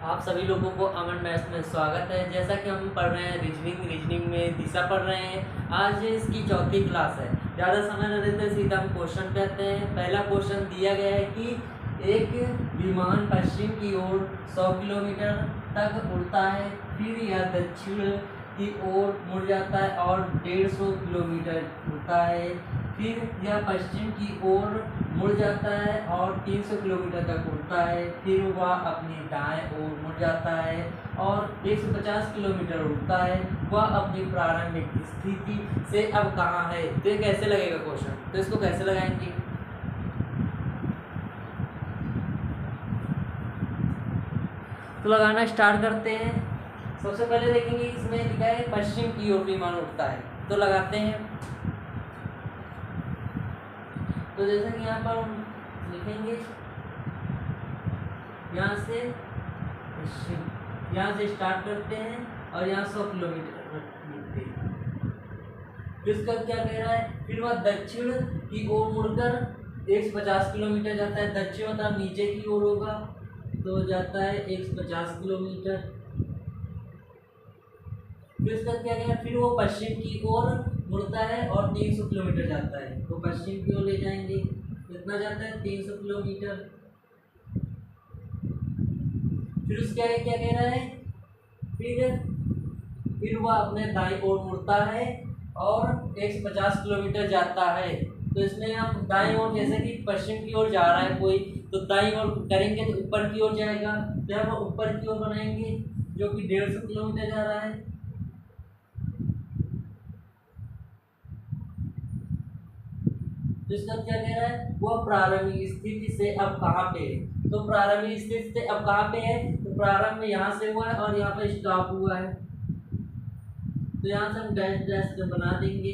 आप सभी लोगों को अमन मैथ्स में स्वागत है। जैसा कि हम पढ़ रहे हैं रीजनिंग में दिशा पढ़ रहे हैं। आज इसकी चौथी क्लास है। ज़्यादा समय न देते सीधा हम क्वेश्चन पे आते हैं। पहला क्वेश्चन दिया गया है कि एक विमान पश्चिम की ओर 100 किलोमीटर तक उड़ता है, फिर यह दक्षिण की ओर मुड़ जाता है और 150 किलोमीटर उड़ता है, फिर यह पश्चिम की ओर मुड़ जाता है और 300 किलोमीटर तक उड़ता है, फिर वह अपनी दाएं ओर मुड़ जाता है और 150 किलोमीटर उड़ता है। वह अपनी प्रारंभिक स्थिति से अब कहाँ है? तो ये कैसे लगेगा क्वेश्चन? तो इसको कैसे लगाएंगे? तो लगाना स्टार्ट करते हैं। सबसे पहले देखेंगे इसमें लिखा है पश्चिम की ओर विमान उड़ता है, तो लगाते हैं। तो जैसे कि यहाँ पर हम लिखेंगे यहाँ से स्टार्ट करते हैं और यहाँ 100 किलोमीटर लिखते हैं। फिर इसका क्या कह रहा है? फिर वह दक्षिण की ओर मुड़कर 150 किलोमीटर जाता है। दक्षिण मतलब नीचे की ओर होगा, तो जाता है 150 किलोमीटर। फिर इसका क्या कह रहा है? फिर वो पश्चिम की ओर मुड़ता है और 300 किलोमीटर जाता है, तो पश्चिम की ओर ले जाएंगे। कितना जाता है? 300 किलोमीटर। फिर उसके आगे क्या कह रहा है? फिर वह अपने दाईं ओर मुड़ता है और 150 किलोमीटर जाता है। तो इसमें हम दाईं ओर, जैसे कि पश्चिम की ओर जा रहा है कोई, तो दाईं ओर करेंगे तो ऊपर की ओर जाएगा। तो हम ऊपर की ओर बनाएंगे जो कि 150 किलोमीटर जा रहा है। तो इसका क्या कह रहा है? वह प्रारंभिक स्थिति से अब कहाँ पे है? तो प्रारंभिक स्थिति से अब कहाँ पे है? तो प्रारंभ में यहाँ से हुआ है और यहाँ पे स्टॉप हुआ है, तो यहाँ से हम डैश डैश बना देंगे।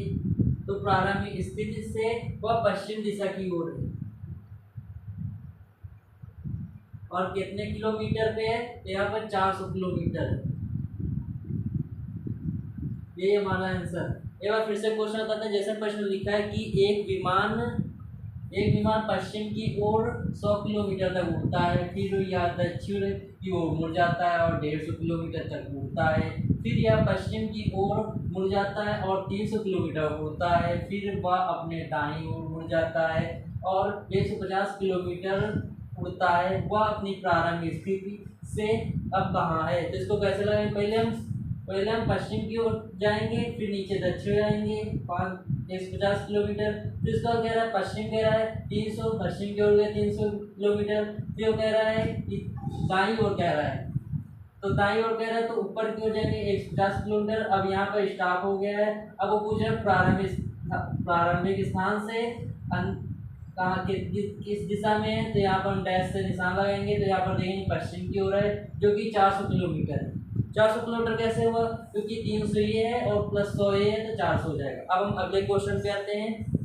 तो प्रारंभिक स्थिति से वह पश्चिम दिशा की ओर है और कितने किलोमीटर पे है? तो यहाँ पर 400 किलोमीटर है। ये हमारा आंसर। एक बार फिर से क्वेश्चन बताते हैं। जैसे प्रश्न लिखा है कि एक विमान पश्चिम की ओर 100 किलोमीटर तक उड़ता है, फिर यह दक्षिण की ओर मुड़ जाता है और 150 किलोमीटर तक उड़ता है, फिर यह पश्चिम की ओर मुड़ जाता है और 300 किलोमीटर उड़ता है, फिर वह अपने दाईं ओर मुड़ जाता है और 150 किलोमीटर उड़ता है। वह अपनी प्रारंभिक स्थिति से अब कहाँ है? तो इसको कैसे लगाएंगे? पहले हम पश्चिम की ओर जाएंगे, फिर नीचे दक्षिण जाएंगे 150 किलोमीटर। फिर इसका कह रहा है पश्चिम कह रहा है 300, पश्चिम की ओर गए 300 किलोमीटर। फिर कह रहा है कि दाईं ओर कह रहा है, तो दाईं ओर कह रहा है तो ऊपर की ओर जाएंगे 150 किलोमीटर। अब यहाँ पर स्टॉप हो गया है। अब वो पूछ रहे प्रारंभिक स्थान से कहाँ किस दिशा में है? तो यहाँ पर हम डैश से निशान लगाएंगे। तो यहाँ पर देखेंगे पश्चिम की ओर है, जो कि 400 किलोमीटर है। 400 किलोमीटर कैसे हुआ? क्योंकि 300 ये है और प्लस 100 ये है, तो 400 हो जाएगा। अब हम अगले क्वेश्चन पे आते हैं।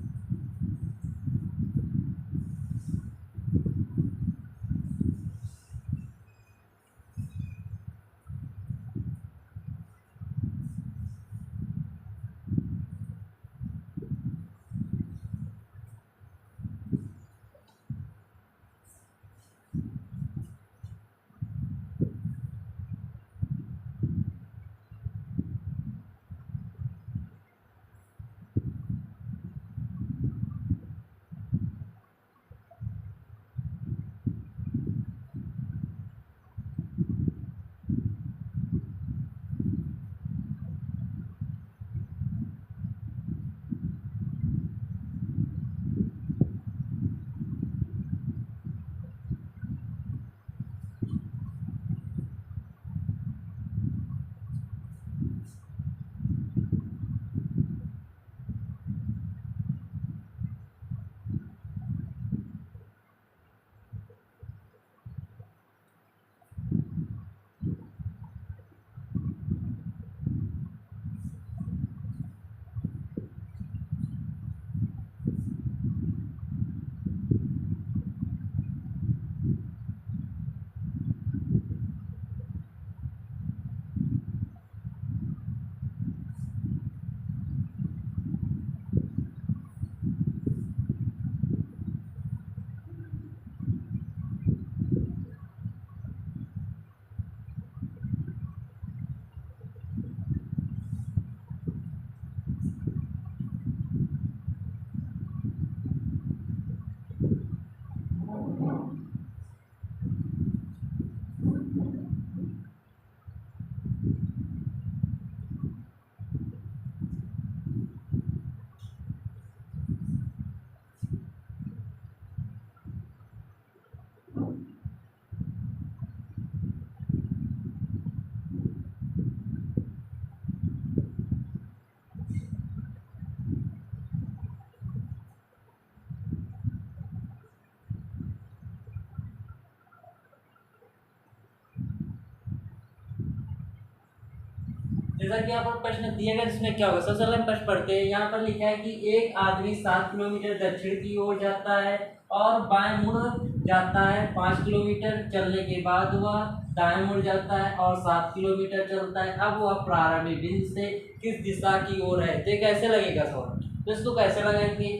जैसा कि यहाँ पर प्रश्न दिया गया जिसमें क्या होगा, सबसे पहले हम प्रश्न पढ़ते हैं। यहाँ पर लिखा है कि एक आदमी 7 किलोमीटर दक्षिण की ओर जाता है और बाएं मुड़ जाता है। 5 किलोमीटर चलने के बाद वह दाएं मुड़ जाता है और 7 किलोमीटर चलता है। अब वह प्रारंभिक बिंदु से किस दिशा की ओर है? तो कैसे लगेगा सवाल, तो इसको कैसे लगाएंगे,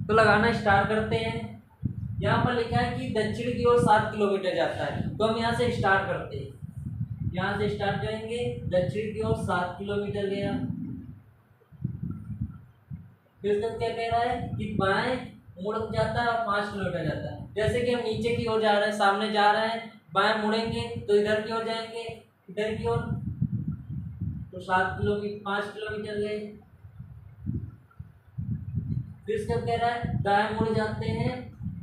तो लगाना स्टार्ट करते हैं। यहाँ पर लिखा है कि दक्षिण की ओर 7 किलोमीटर जाता है, तो हम यहाँ से स्टार्ट करते हैं। यहाँ से स्टार्ट करेंगे, दक्षिण की ओर 7 किलोमीटर गया। फिर तक क्या कह रहा है कि बाएं मुड़ जाता है और 5 किलोमीटर जाता है। जैसे कि हम नीचे की ओर जा रहे हैं, सामने जा रहे हैं, बाएं मुड़ेंगे तो इधर की ओर जाएंगे, इधर की ओर, तो 7 किलोमीटर 5 किलोमीटर गए। फिर क्या कह रहा है, दाएं मुड़ जाते हैं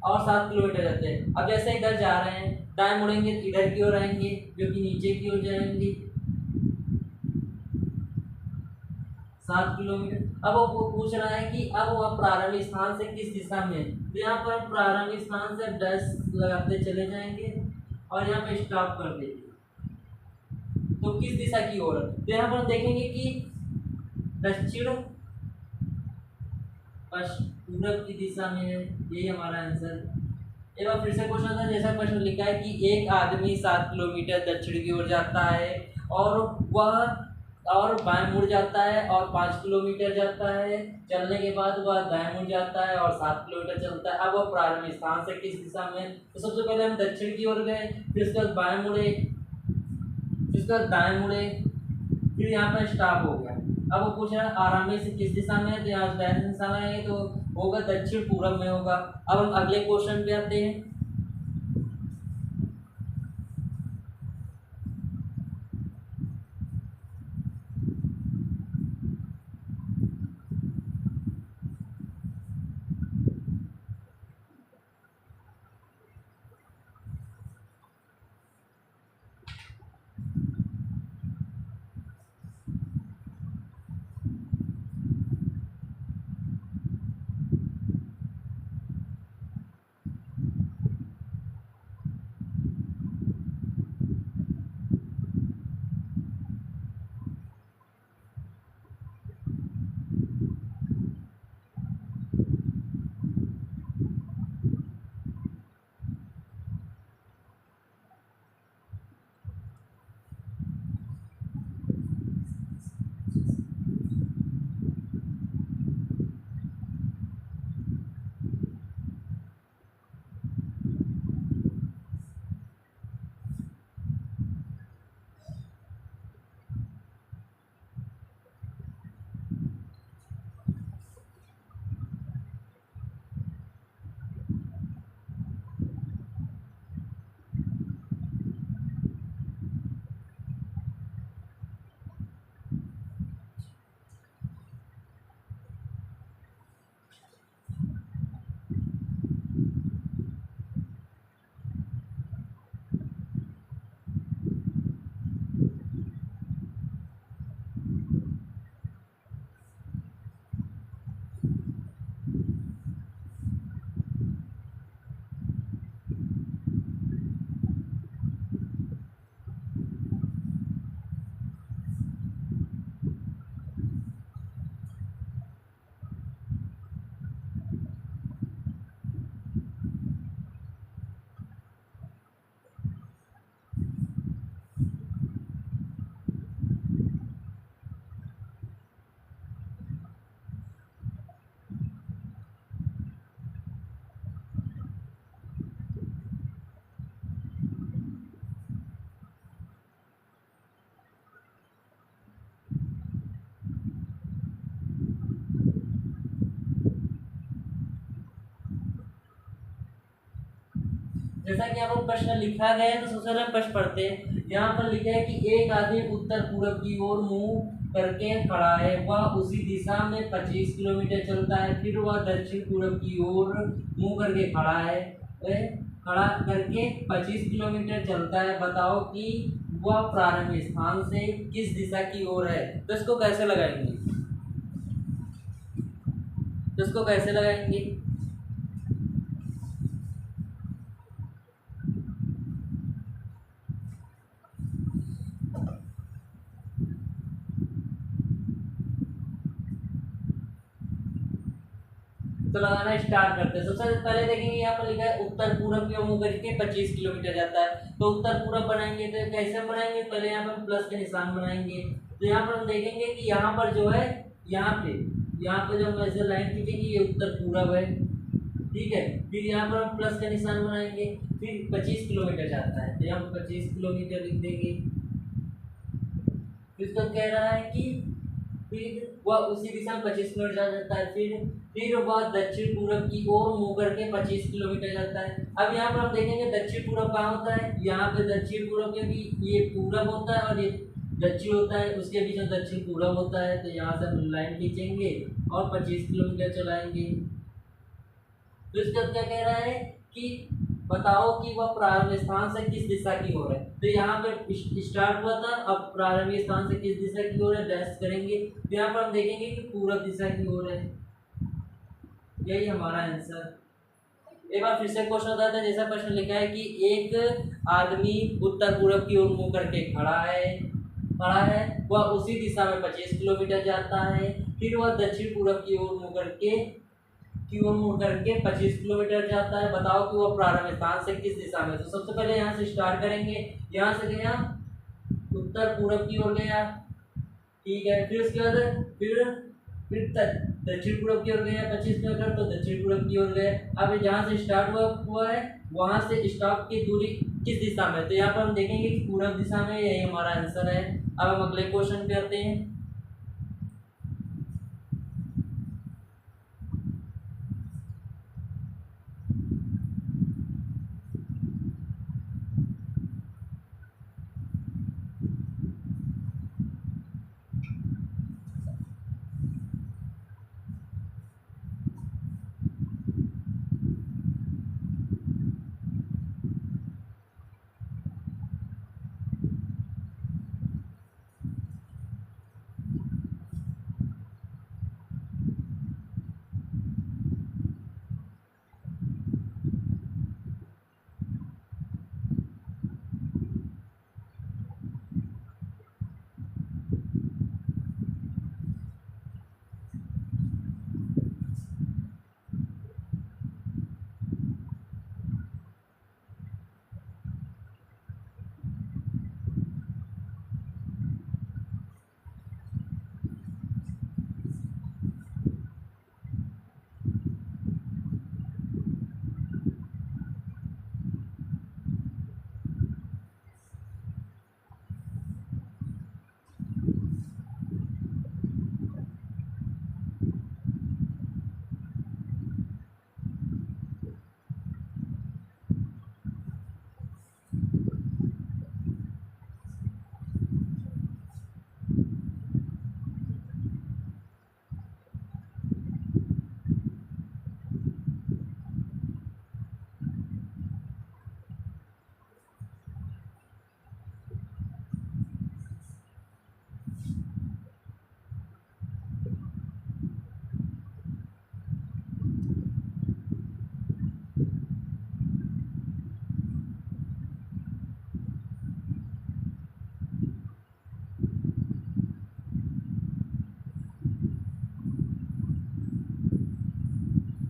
और 7 किलोमीटर जाते हैं। अब जैसे इधर जा रहे हैं, दाएं मुड़ेंगे तो इधर की ओर आएंगे, जो कि नीचे की ओर जाएंगे 7 किलोमीटर। अब वो पूछ रहा है कि अब वह प्रारंभिक स्थान से किस दिशा में है, तो यहाँ पर प्रारंभिक स्थान से डैश लगाते चले जाएंगे और यहाँ पे स्टॉप कर देंगे, तो किस दिशा की ओर, तो यहाँ पर देखेंगे कि दक्षिण पूरब की दिशा में है, यही हमारा आंसर। एक बार फिर से क्वेश्चन था, जैसा प्रश्न लिखा है कि एक आदमी 7 किलोमीटर दक्षिण की ओर जाता है और वह और बाएं मुड़ जाता है और 5 किलोमीटर जाता है। चलने के बाद वह दाएं मुड़ जाता है और 7 किलोमीटर चलता है। अब वह प्रारंभिक स्थान से किस दिशा में, तो सबसे पहले हम दक्षिण की ओर गए, फिर उसके बाद बाएं मुड़े, फिर उसके बाद दाएं मुड़े, फिर यहाँ पर स्टॉप हो गया। अब वो पूछ रहा है आरामी से किस दिशा में है, तो यहाँ दक्षिण दिशा में है, तो होगा दक्षिण पूरब में होगा। अब हम अगले क्वेश्चन पे आते हैं। जैसा कि यहाँ पर प्रश्न लिखा गया है, तो सबसे पहले प्रश्न पढ़ते हैं। यहाँ पर लिखा है कि एक आदमी उत्तर पूर्व की ओर मुंह करके खड़ा है, वह उसी दिशा में 25 किलोमीटर चलता है। फिर वह दक्षिण पूर्व की ओर मुंह करके खड़ा है, खड़ा करके 25 किलोमीटर चलता है। बताओ कि वह प्रारंभिक स्थान से किस दिशा की ओर है, तो इसको कैसे लगाएंगे, तो इसको कैसे लगाएंगे, तो लगाना स्टार्ट करते हैं। सबसे पहले देखेंगे यहाँ पर लिखा है उत्तर पूरब की ओर मुँह करके 25 किलोमीटर जाता है। तो उत्तर पूरब बनाएंगे तो कैसे बनाएंगे, पहले यहाँ पर प्लस का निशान बनाएंगे। तो यहाँ पर हम देखेंगे कि यहाँ पर जो है यहाँ पे जो हम ऐसे लाइन खींचेंगे ये उत्तर पूरब है, ठीक है। फिर यहाँ पर हम प्लस का निशान बनाएंगे, फिर 25 किलोमीटर जाता है तो यहाँ पर 25 किलोमीटर लिख देंगे। फिर तो कह रहा है कि फिर वह उसी दिशा में 25 किलोमीटर जाता है, फिर वह दक्षिण पूरब की ओर मुँह करके 25 किलोमीटर जाता है। अब यहाँ पर हम देखेंगे दक्षिण पूरब कहाँ होता है, यहाँ पे दक्षिण पूरब के भी ये पूरब होता है और ये दक्षिण होता है, उसके बीच में दक्षिण पूरब होता है। तो यहाँ से हम लाइन खींचेंगे और 25 किलोमीटर चलाएंगे। तो इसका क्या कह रहा है कि बताओ कि वह प्रारंभ स्थान से किस दिशा की ओर है। तो यहाँ पे स्टार्ट हुआ था, अब प्रारंभिक स्थान से किस दिशा की ओर है डैश करेंगे। तो यहाँ पर हम देखेंगे कि पूरब दिशा की ओर है, यही हमारा आंसर। एक बार फिर से क्वेश्चन बताते हैं। जैसा प्रश्न लिखा है कि एक आदमी उत्तर पूरब की ओर मुँह करके खड़ा है, वह उसी दिशा में 25 किलोमीटर जाता है, फिर वह दक्षिण पूरब की ओर मुँह करके 25 किलोमीटर जाता है। बताओ कि वह प्रारंभ स्थान से किस दिशा में। तो सबसे पहले यहाँ से स्टार्ट करेंगे, यहाँ से गया उत्तर पूरब की ओर गया, ठीक है। फिर उसके बाद फिर दक्षिण पूरब की ओर गया 25 किलोमीटर, तो दक्षिण पूरब की ओर गए। अब जहाँ से स्टार्ट हुआ है वहाँ से स्टॉप की दूरी किस दिशा में, तो यहाँ पर हम देखेंगे कि पूरब दिशा में, यही हमारा आंसर है। अब हम अगले क्वेश्चन पे आते हैं।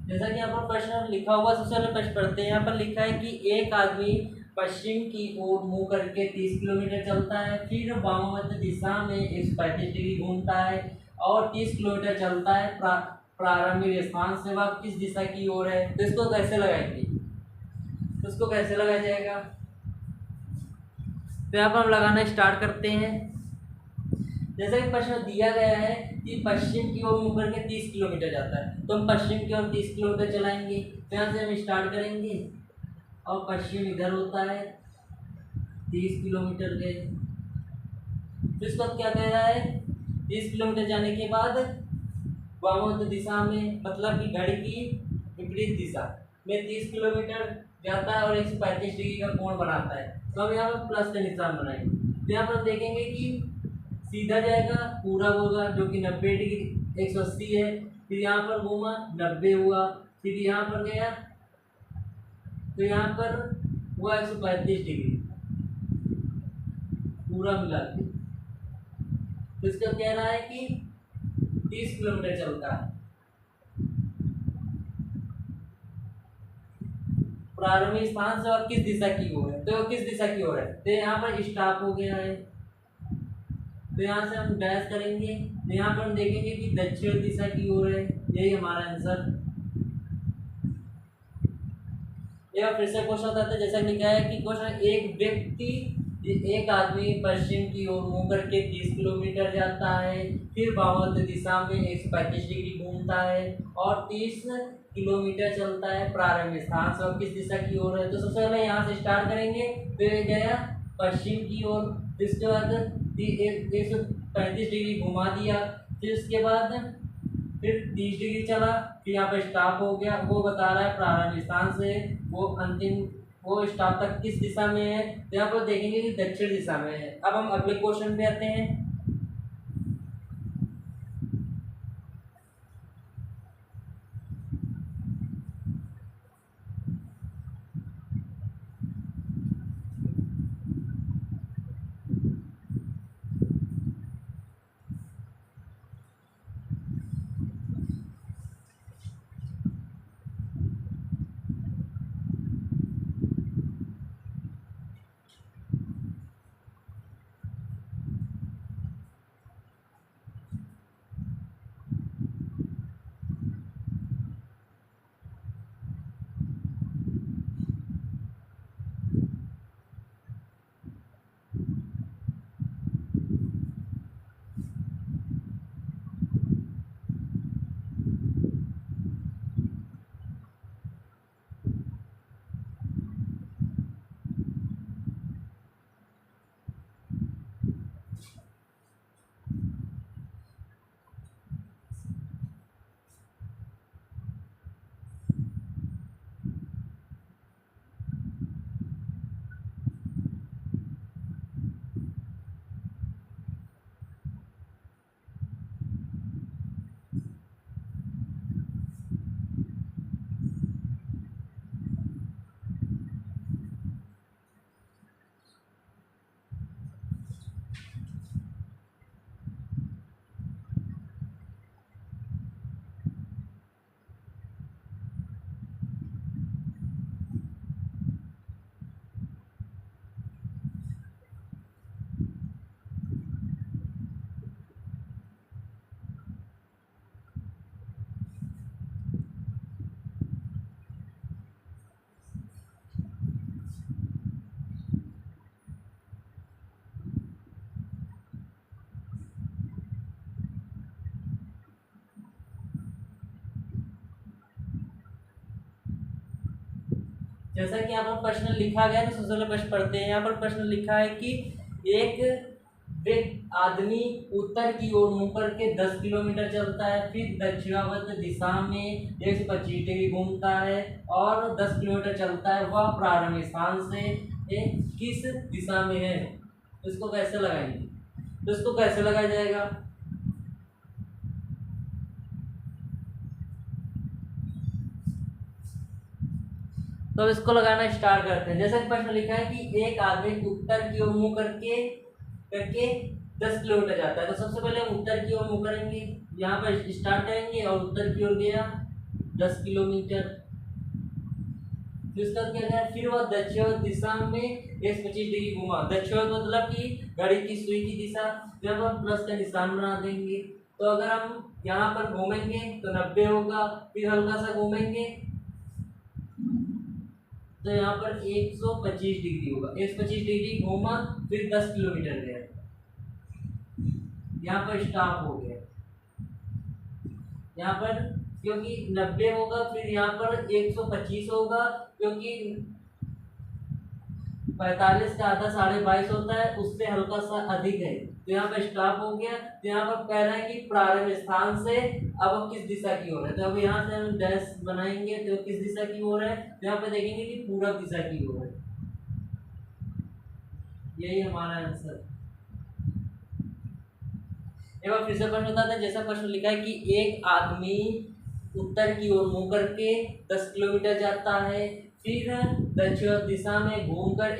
जैसा कि यहाँ पर प्रश्न लिखा हुआ, सबसे पहले प्रश्न पढ़ते हैं। यहाँ पर लिखा है कि एक आदमी पश्चिम की ओर मुँह करके 30 किलोमीटर चलता है, फिर वामोत्तर दिशा में 135 डिग्री घूमता है और 30 किलोमीटर चलता है। प्रारंभिक स्थान से वह किस दिशा की ओर है। तो इसको कैसे लगाएंगे, तो इसको कैसे लगाया जाएगा। तो यहाँ पर हम लगाना स्टार्ट करते हैं। जैसा कि प्रश्न दिया गया है कि पश्चिम की ओर मुँह करके 30 किलोमीटर जाता है, तो हम पश्चिम की ओर 30 किलोमीटर चलाएंगे। तो यहाँ से हम स्टार्ट करेंगे और पश्चिम इधर होता है 30 किलोमीटर के। तो इसको क्या कह रहा है, 30 किलोमीटर जाने के बाद वामोत्तर दिशा में, मतलब कि घड़ी की विपरीत दिशा में 30 किलोमीटर जाता है और 135 डिग्री का कोण बनाता है। तो हम यहाँ पर प्लस का निशान बनाएंगे। तो यहाँ पर देखेंगे कि सीधा जाएगा, पूरब होगा जो कि 90 डिग्री 180 है, फिर यहाँ पर घूमा 90 हुआ, फिर यहाँ पर गया तो यहाँ पर हुआ 135 डिग्री पूरा मिला के। तो इसका कह रहा है कि 30 किलोमीटर चलता है। प्रारंभिक स्थान से और किस दिशा की ओर है, तो किस दिशा की ओर है, तो यहाँ पर स्टॉप हो गया है, तो यहाँ से हम डैश करेंगे, तो यहाँ पर हम देखेंगे कि दक्षिण दिशा की ओर है। यही हमारा आंसर। यह फिर से क्वेश्चन आता है जैसा लिखा है कि क्वेश्चन एक आदमी पश्चिम की ओर मुंह करके 30 किलोमीटर जाता है, फिर वामावर्त दिशा में 125 डिग्री घूमता है और 30 किलोमीटर चलता है प्रारंभिक स्थान से और किस दिशा की ओर है। तो सबसे पहले यहाँ से स्टार्ट करेंगे, तो ये गया पश्चिम की ओर, फिर उसके बाद 135 डिग्री घुमा दिया, फिर उसके बाद फिर 30 डिग्री चला, फिर यहाँ पर स्टॉप हो गया। वो बता रहा है प्रारंभिक स्थान से वो स्टॉप तक किस दिशा में है, तो यहाँ पर देखेंगे कि दक्षिण दिशा में है। अब हम अगले क्वेश्चन पे आते हैं। जैसा कि यहाँ पर प्रश्न लिखा गया है, तो सबसे पहले प्रश्न पढ़ते हैं। यहाँ पर प्रश्न लिखा है कि एक आदमी उत्तर की ओर मुंह करके 10 किलोमीटर चलता है, फिर दक्षिणावर्त दिशा में 125 डिग्री घूमता है और 10 किलोमीटर चलता है। वह प्रारंभिक स्थान से किस दिशा में है, तो इसको कैसे लगाएंगे, तो इसको कैसे लगाया जाएगा। तो इसको लगाना स्टार्ट करते हैं। जैसा कि प्रश्न लिखा है कि एक आदमी उत्तर की ओर मुंह करके 10 किलोमीटर जाता है, तो सबसे पहले हम उत्तर की ओर मुंह करेंगे, यहाँ पर स्टार्ट करेंगे और उत्तर की ओर गया 10 किलोमीटर। फिर क्या गया, फिर वह दक्षिण दिशा में 125 डिग्री घुमा। दक्षिण मतलब कि घड़ी की सुई की दिशा, जब हम प्लस का निशान बना देंगे। तो अगर हम यहाँ पर घूमेंगे तो 90 होगा, फिर हल्का सा घूमेंगे तो यहाँ पर 125 डिग्री होगा। 125 डिग्री घूमा, फिर 10 किलोमीटर गया, यहाँ पर स्टॉप हो गया। यहाँ पर क्योंकि 90 होगा, फिर यहाँ पर 125 होगा, क्योंकि 45 का आधा 22.5 होता है, उससे हल्का सा अधिक है, तो यहाँ पर स्टॉप हो गया। तो यहाँ पर कह रहा है कि प्रारंभिक स्थान से अब किस दिशा की ओर है, तो अब यहाँ से हम डैश बनाएंगे तो किस दिशा की ओर है, तो यहाँ पे देखेंगे कि पूरब दिशा की ओर है। यही हमारा आंसर। एक बार फिर से प्रश्न बताते हैं। जैसा प्रश्न लिखा है कि एक आदमी उत्तर की ओर मुंह करके 10 किलोमीटर जाता है, फिर दक्षिण दिशा में घूमकर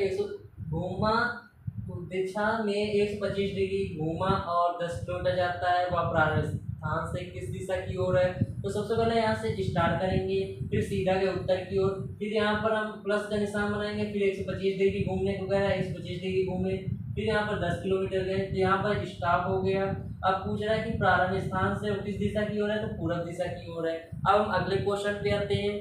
125 डिग्री घूमा और 10 किलोमीटर जाता है। वह प्रारंभिक स्थान से किस दिशा की ओर है, तो सबसे पहले यहाँ से स्टार्ट करेंगे, फिर सीधा गए उत्तर की ओर, फिर यहाँ पर हम प्लस का निशान बनाएंगे, फिर 125 डिग्री घूमने को कह रहा है, 125 डिग्री घूमे, फिर यहाँ पर 10 किलोमीटर गए, तो यहाँ पर स्टॉप हो गया। अब पूछ रहा है कि प्रारंभ स्थान से किस दिशा की ओर है, तो पूरब दिशा की ओर है। अब हम अगले क्वेश्चन पे आते हैं।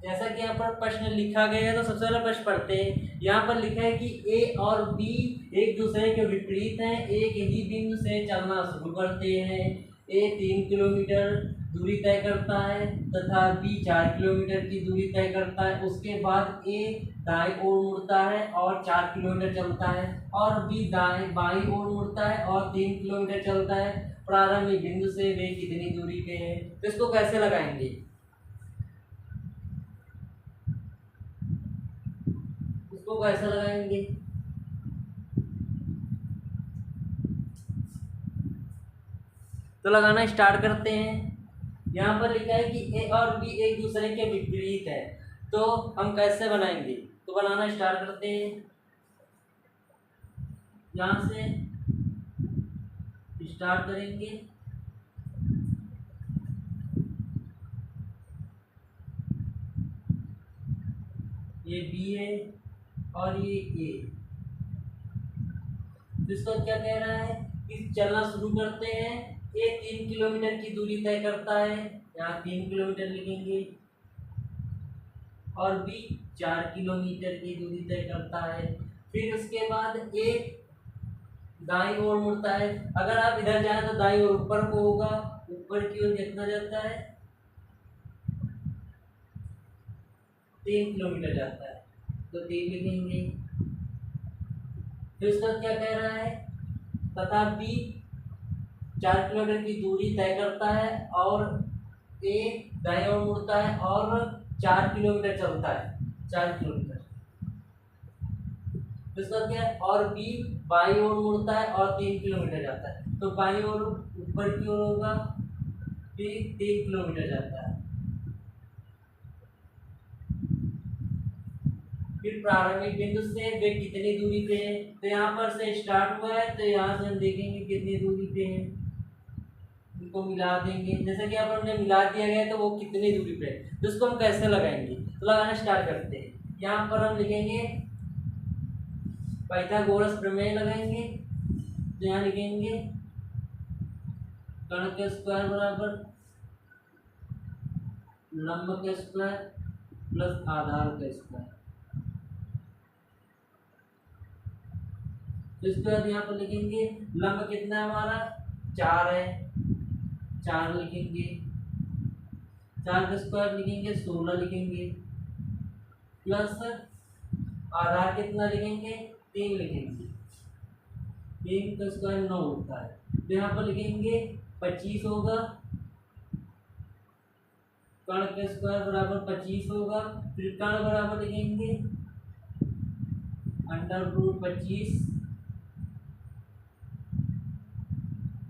जैसा कि यहाँ पर प्रश्न लिखा गया है तो सबसे पहले प्रश्न पढ़ते हैं। यहाँ पर लिखा है कि ए और बी एक दूसरे के विपरीत हैं, एक ही बिंदु से चलना शुरू करते हैं। ए 3 किलोमीटर दूरी तय करता है तथा बी 4 किलोमीटर की दूरी तय करता है। उसके बाद ए दाएं ओर मुड़ता है और 4 किलोमीटर चलता है और बी दाएं बाईं ओर मुड़ता है और 3 किलोमीटर चलता है। प्रारंभिक बिंदु से वे कितनी दूरी पे हैं? तो इसको कैसे लगाएंगे? इसको कैसे लगाएंगे? तो लगाना स्टार्ट करते हैं। यहाँ पर लिखा है कि ए और बी एक दूसरे के विपरीत है, तो हम कैसे बनाएंगे? तो बनाना स्टार्ट करते हैं। यहाँ से स्टार्ट करेंगे। ये बी है और ये ए। इसको क्या कह रहा है कि चलना शुरू करते हैं। ए 3 किलोमीटर की दूरी तय करता है, यहाँ 3 किलोमीटर लिखेंगे, और बी 4 किलोमीटर की दूरी तय करता है। फिर उसके बाद ए दाईं ओर मुड़ता है। अगर आप इधर जाए तो दाईं ओर ऊपर को होगा, ऊपर की ओर कितना जाता है? 3 किलोमीटर जाता है, तो 3 लिखेंगे। फिर उसका क्या कह रहा है? तथा बी 4 किलोमीटर की दूरी तय करता है और ए दाईं ओर मुड़ता है और 4 किलोमीटर चलता है, 4 किलोमीटर। इसका क्या है? और बी बाईं ओर मुड़ता है और 3 किलोमीटर जाता है, तो बाईं ओर ऊपर की ओर होगा, फिर 3 किलोमीटर जाता है। फिर प्रारंभिक बिंदु से वे कितनी दूरी पे है? तो यहाँ पर से स्टार्ट हुआ है, तो यहाँ से हम देखेंगे कितनी दूरी पे है, इनको मिला देंगे। जैसे कि यहाँ पर हमने मिला दिया गया तो वो कितनी दूरी पे है, तो उसको हम कैसे लगाएंगे? तो लगाना स्टार्ट करते हैं। यहाँ पर हम लिखेंगे पाइथागोरस प्रमेय लगाएंगे। तो यहाँ लिखेंगे कर्ण के स्क्वायर बराबर लंब के स्क्वायर प्लस आधार के स्क्वायर। तो इसके बाद यहाँ पर लिखेंगे लंब कितना है हमारा? 4 है, 4 लिखेंगे। 4 का स्क्वायर लिखेंगे 16 लिखेंगे, प्लस आधार कितना लिखेंगे? 3 लिखेंगे। 3 का स्क्वायर 9 होता है, तो यहाँ पर लिखेंगे 25 होगा। कर्ण का स्क्वायर बराबर 25 होगा। फिर कर्ण बराबर लिखेंगे √25,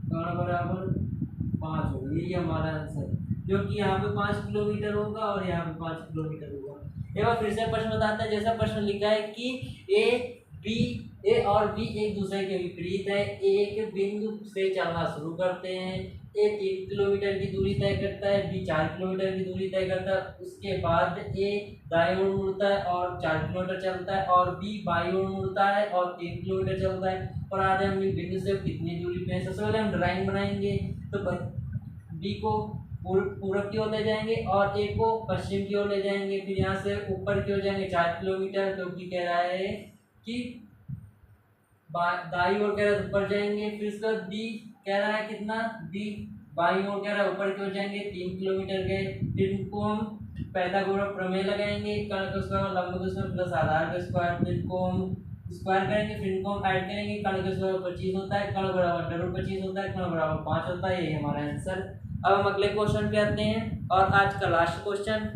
कर्ण बराबर 5 होगा। यही हमारा आंसर, जो कि यहाँ पे 5 किलोमीटर होगा और यहाँ पे 5 किलोमीटर होगा। एक बार फिर से प्रश्न बताते हैं। जैसा प्रश्न लिखा है कि ए और बी एक दूसरे के विपरीत है, एक बिंदु से चलना शुरू करते हैं। ए 3 किलोमीटर की दूरी तय करता है, बी 4 किलोमीटर की दूरी तय करता है। उसके बाद ए दाईं ओर मुड़ता है और 4 किलोमीटर चलता है और बी बाईं ओर मुड़ता है और 3 किलोमीटर चलता है। और आज हम बिंदु से कितनी दूरी पे हैं? सबसे पहले हम ड्राइंग बनाएंगे। तो बी को पूरब की ओर ले जाएंगे और ए को पश्चिम की ओर ले जाएंगे। फिर यहाँ से ऊपर की ओर जाएंगे 4 किलोमीटर, जो कि कह रहा है कि दाईं ओर कह रहा है ऊपर जाएंगे। फिर उसका बी कह रहा है कितना? बी बाईं ओर कह रहा है ऊपर की ओर जाएंगे, 3 किलोमीटर गए। फिर इनको हम पाइथागोरस प्रमेय लगाएंगे, कर्ण का स्क्वायर लंब का स्क्वायर प्लस आधार का स्क्वायर। फिर इनको हम स्क्वायर करेंगे, फिर इनको हम ऐड करेंगे। कर्ण का स्क्वायर 25 होता है, कर्ण बराबर √25 होता है, कर्ण बराबर 5 होता है। ये हमारा आंसर। अब हम अगले क्वेश्चन पे आते हैं और आज का लास्ट क्वेश्चन।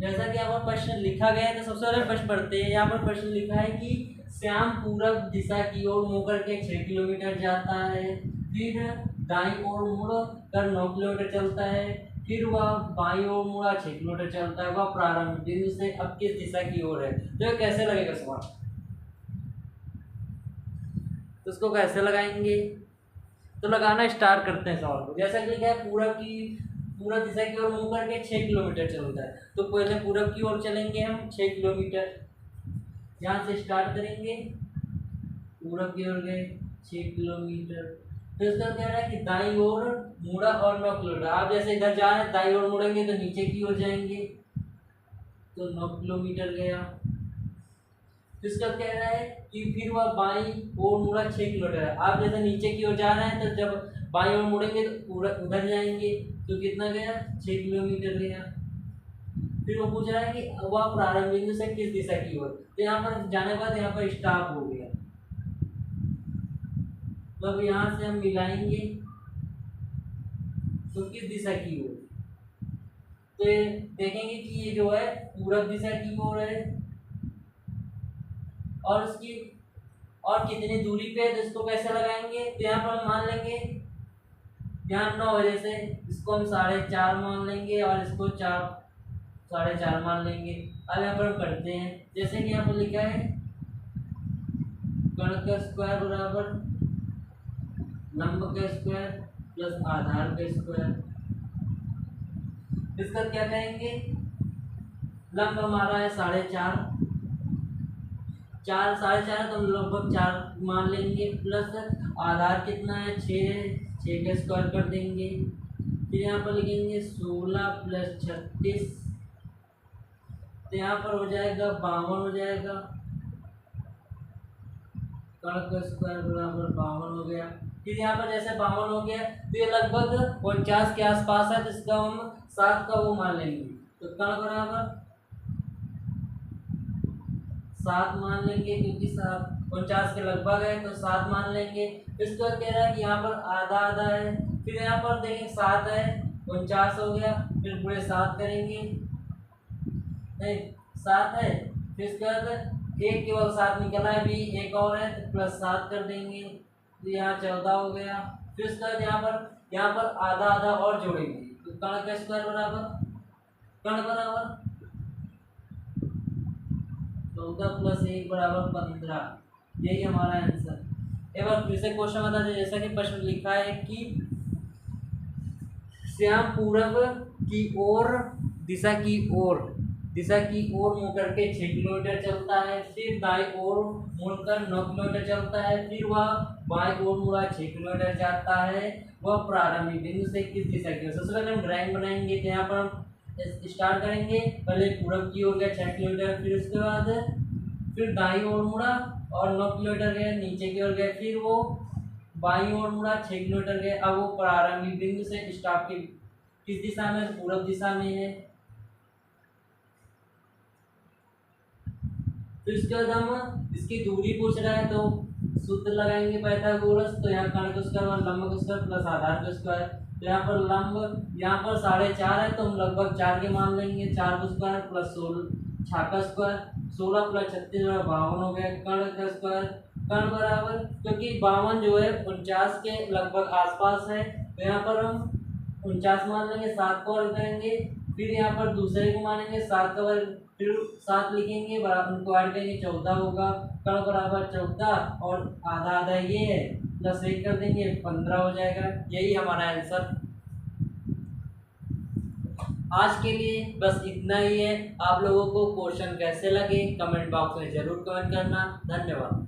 जैसा कि यहाँ पर प्रश्न लिखा गया है तो सबसे पहले प्रश्न पढ़ते हैं। यहाँ पर प्रश्न लिखा है कि श्याम पूरब दिशा की ओर मुड़ करके 6 किलोमीटर जाता है, फिर दाईं ओर मुड़ कर 9 किलोमीटर चलता है, फिर वह बाईं ओर मुड़ा 6 किलोमीटर चलता है। वह प्रारंभ बिंदु से अब किस दिशा की ओर है? तो ये कैसे लगेगा सवाल? तो उसको कैसे लगाएंगे? तो लगाना स्टार्ट करते हैं सवाल को। जैसा कि लिखा है पूरब दिशा की ओर मुड़ करके 6 किलोमीटर चलता है, तो पहले पूरब की ओर चलेंगे हम 6 किलोमीटर। यहाँ से स्टार्ट करेंगे, पूरब की ओर गए 6 किलोमीटर। फिर उसका कह रहा है कि दाईं ओर मुड़ा और 9 किलोमीटर। आप जैसे इधर जा रहे हैं दाईं ओर मुड़ेंगे तो नीचे की ओर जाएंगे, तो 9 किलोमीटर गया। फिर उसका कह रहा है कि फिर वह बाईं ओर मुड़ा 6 किलोमीटर है। आप जैसे नीचे की ओर जा रहे हैं तो जब बाईं ओर मुड़ेंगे तो उधर जाएंगे, तो कितना गया? 6 किलोमीटर गया। फिर वो पूछ रहा है कि वह प्रारंभ बिंदु से किस दिशा की ओर। तो यहाँ पर जाने के बाद यहाँ पर स्टॉप हो गया, तो अब यहाँ से हम मिलाएंगे तो किस दिशा की ओर। तो देखेंगे कि ये जो है पूरब दिशा की ओर है, और उसकी और कितनी दूरी पे है तो इसको कैसे लगाएंगे? तो यहाँ पर हम मान लेंगे, यहाँ 9 वजह से इसको हम 4.5 मान लेंगे और इसको 4.5 मान लेंगे। अब यहाँ पर हम करते हैं, जैसे कि यहाँ पर लिखा है कर्ण का स्क्वायर बराबर लंब का स्क्वायर प्लस आधार का स्क्वायर। इसका क्या कहेंगे? लंब हमारा है 4.5, 4.5 तो हम लगभग 4 मान लेंगे, प्लस आधार कितना है? 6 का स्क्वायर कर देंगे। फिर यहाँ पर लिखेंगे 16 प्लस 36, तो यहाँ पर हो जाएगा 52 हो जाएगा। कर्ण का स्क्वायर बराबर 52 हो गया। फिर यहाँ पर जैसे 52 हो गया तो ये लगभग 49 के आसपास है, तो इसका हम 7 का वो मान लेंगे, तो कर्ण बराबर 7 मान लेंगे, क्योंकि 49 के लगभग है तो 7 मान लेंगे। इसको कह रहा है कि यहाँ पर आधा आधा है। फिर यहाँ पर देखें 7 है, 49 हो गया, फिर पूरे 7 करेंगे, नहीं 7 है, फिर इसके बाद एक केवल 7 निकला है, भी एक और है तो प्लस 7 कर देंगे, तो यहाँ 14 हो गया। फिर उसके बाद यहाँ पर आधा आधा और जोड़ेंगे, तो कर्ण का स्क्वायर बराबर 14 प्लस 1 बराबर 15। यही हमारा आंसर। एक बार फिर से क्वेश्चन बता दें, जैसा कि प्रश्न लिखा है कि श्याम पूरब की ओर दिशा की ओर मुड़ करके 6 किलोमीटर चलता है, फिर दाईं ओर मुड़कर 9 किलोमीटर चलता है, फिर वह बाईं ओर मुड़ा 6 किलोमीटर जाता है। वह प्रारंभिक बिंदु से किस दिशा की ओर? सबसे पहले हम ड्राइंग बनाएंगे, तो यहाँ पर हम स्टार्ट करेंगे, पहले पूरब की ओर गया 6 किलोमीटर, फिर उसके बाद फिर दाईं ओर मुड़ा और 9 किलोमीटर गए, नीचे की ओर गए, फिर वो बाईं ओर मुड़ा 6 किलोमीटर गए। अब वो प्रारंभिक बिंदु से स्टॉप की किस दिशा में? पूरब दिशा में है। फिर उसके बाद हम इसकी दूरी पूछ रहा है तो सूत्र लगाएंगे पाइथागोरस। तो यहाँ कर्ण का स्क्वायर लंब का स्क्वायर प्लस आधार का स्क्वायर। तो यहाँ पर लंब यहाँ पर 4.5 है तो हम लगभग 4 के मान लेंगे, 4 का स्क्वायर प्लस 6 का स्क्वायर, 16 प्लस 36 52 हो गया। कर्ण का स्क्वायर कर्ण बराबर, क्योंकि 52 जो है 49 के लगभग आसपास है, तो यहाँ पर हम 49 मान लेंगे, 7 को वर्ग करेंगे, फिर यहाँ पर दूसरे को मानेंगे 7 का वर्ग, फिर 7 लिखेंगे, उनको ऐड करेंगे 14 होगा। कर्ण बराबर 14 और आधा आधा ये है, प्लस 1 कर देंगे 15 हो जाएगा। यही हमारा आंसर। आज के लिए बस इतना ही है। आप लोगों को क्वेश्चन कैसे लगे कमेंट बॉक्स में जरूर कमेंट करना। धन्यवाद।